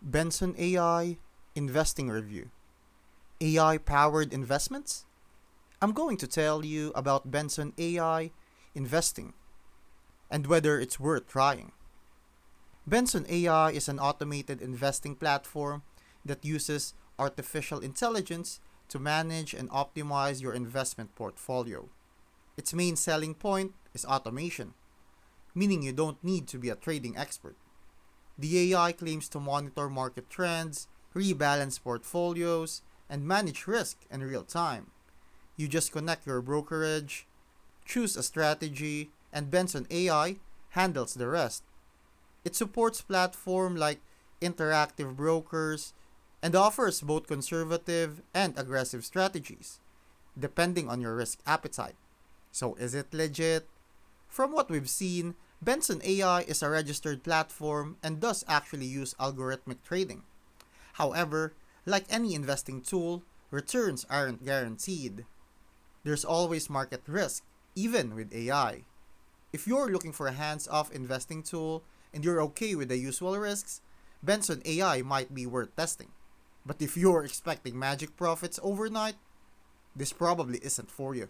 Benson AI Investing Review. AI powered investments? I'm going to tell you about Benson AI Investing and whether it's worth trying. Benson AI is an automated investing platform that uses artificial intelligence to manage and optimize your investment portfolio. Its main selling point is automation, meaning you don't need to be a trading expert. The AI claims to monitor market trends, rebalance portfolios, and manage risk in real time. You just connect your brokerage, choose a strategy, and Benson AI handles the rest. It supports platforms like interactive brokers and offers both conservative and aggressive strategies, depending on your risk appetite. So, is it legit? From what we've seen, Benson AI is a registered platform and does actually use algorithmic trading. However, like any investing tool, returns aren't guaranteed. There's always market risk, even with AI. If you're looking for a hands off investing tool and you're okay with the usual risks, Benson AI might be worth testing. But if you're expecting magic profits overnight, this probably isn't for you.